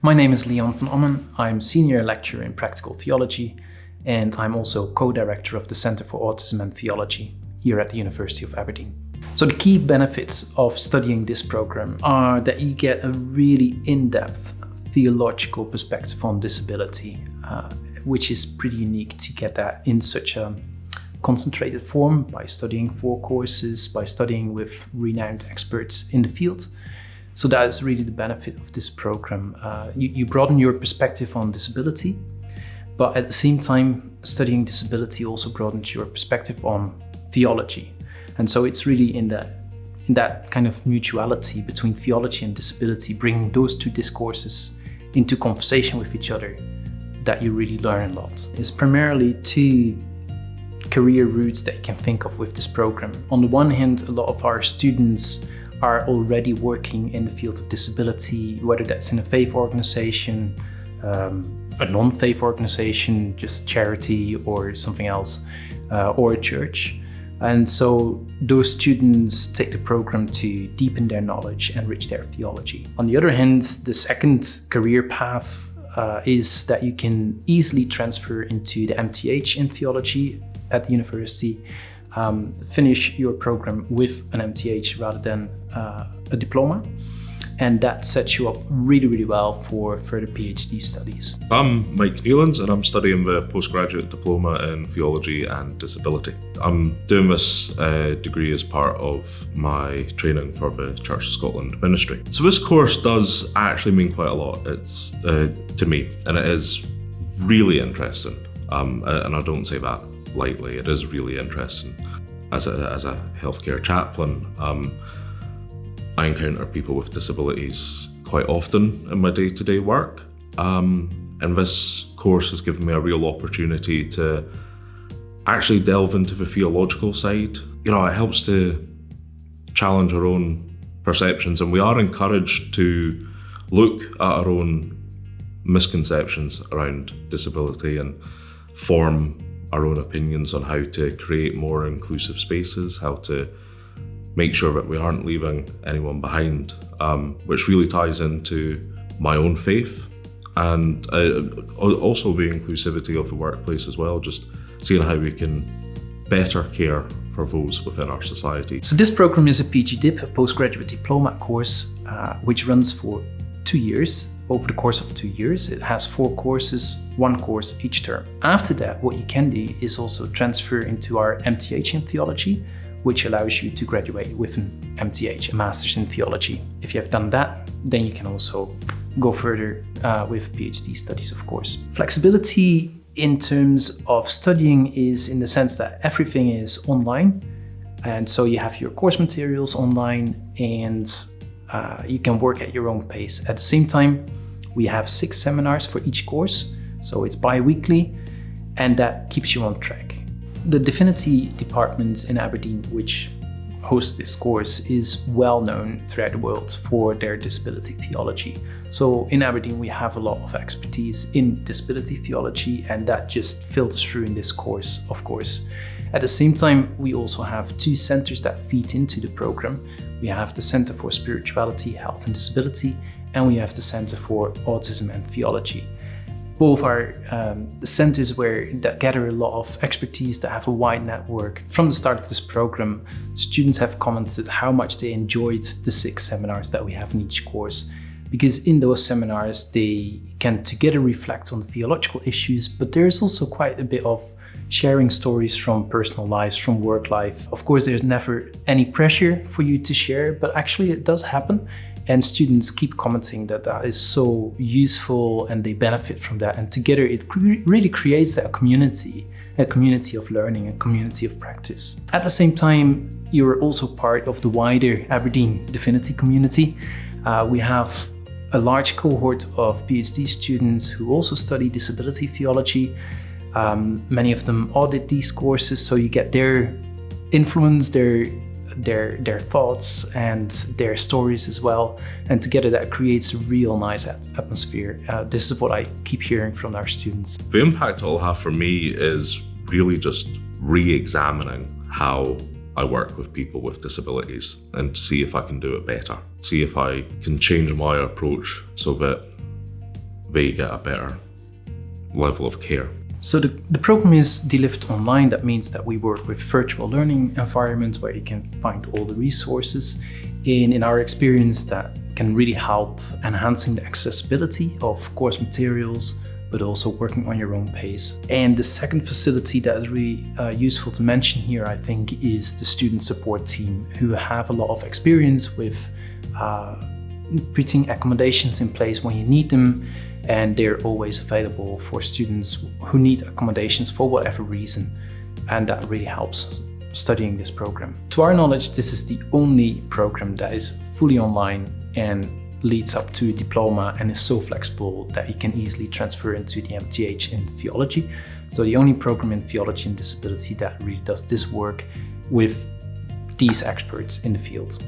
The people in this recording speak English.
My name is Léon van Ommen. I'm Senior Lecturer in Practical Theology, and I'm also Co-Director of the Center for Autism and Theology here at the University of Aberdeen. So the key benefits of studying this program are that you get a really in-depth theological perspective on disability, which is pretty unique to get that in such a concentrated form by studying 4 courses, by studying with renowned experts in the field. So that is really the benefit of this program. You broaden your perspective on disability, but at the same time, studying disability also broadens your perspective on theology. And so it's really in that kind of mutuality between theology and disability, bringing those 2 discourses into conversation with each other, that you really learn a lot. It's primarily 2 career routes that you can think of with this program. On the one hand, a lot of our students are already working in the field of disability, whether that's in a faith organization, a non-faith organization, just charity or something else, or a church. And so those students take the program to deepen their knowledge, enrich their theology. On the other hand, the second career path is that you can easily transfer into the MTH in theology at the university, finish your program with an MTH rather than a diploma. And that sets you up really, really well for further PhD studies. I'm Mike Newlands and I'm studying the postgraduate diploma in Theology and Disability. I'm doing this degree as part of my training for the Church of Scotland ministry. So this course does actually mean quite a lot to me, and it is really interesting. And I don't say that lightly, it is really interesting. As a healthcare chaplain, I encounter people with disabilities quite often in my day-to-day work. And this course has given me a real opportunity to actually delve into the theological side. You know, it helps to challenge our own perceptions, and we are encouraged to look at our own misconceptions around disability and form our own opinions on how to create more inclusive spaces, how to make sure that we aren't leaving anyone behind, which really ties into my own faith and also the inclusivity of the workplace as well, just seeing how we can better care for those within our society. So this program is a PGDIP, a postgraduate diploma course, which runs for 2 years. Over the course of 2 years, it has 4 courses, 1 course each term. After that, what you can do is also transfer into our MTH in theology, which allows you to graduate with an MTH, a Master's in Theology. If you have done that, then you can also go further with PhD studies, of course. Flexibility in terms of studying is in the sense that everything is online. And so you have your course materials online, and you can work at your own pace. At the same time, we have 6 seminars for each course, so it's bi-weekly, and that keeps you on track. The Divinity department in Aberdeen, which hosts this course, is well known throughout the world for their disability theology. So in Aberdeen, we have a lot of expertise in disability theology, and that just filters through in this course, of course. At the same time, we also have 2 centers that feed into the program. We have the Center for Spirituality, Health and Disability, and we have the Center for Autism and Theology. Both are the centers that gather a lot of expertise, that have a wide network. From the start of this program, students have commented how much they enjoyed the 6 seminars that we have in each course, because in those seminars they can together reflect on theological issues, but there's also quite a bit of sharing stories from personal lives, from work life. Of course, there's never any pressure for you to share, but actually it does happen. And students keep commenting that that is so useful and they benefit from that. And together it really creates that community of learning, a community of practice. At the same time, you're also part of the wider Aberdeen Divinity community. We have a large cohort of PhD students who also study disability theology. Many of them audit these courses, so you get their influence, their thoughts and their stories as well, and together that creates a real nice atmosphere. This is what I keep hearing from our students. The impact it'll have for me is really just re-examining how I work with people with disabilities and see if I can do it better. See if I can change my approach so that they get a better level of care. So the program is delivered online. That means that we work with virtual learning environments where you can find all the resources. In our experience, that can really help enhancing the accessibility of course materials, but also working on your own pace. And the second facility that is really useful to mention here, I think, is the student support team, who have a lot of experience with putting accommodations in place when you need them, and they're always available for students who need accommodations for whatever reason, and that really helps studying this program. To our knowledge, this is the only program that is fully online and leads up to a diploma and is so flexible that you can easily transfer into the MTH in theology. So the only program in theology and disability that really does this work with these experts in the field.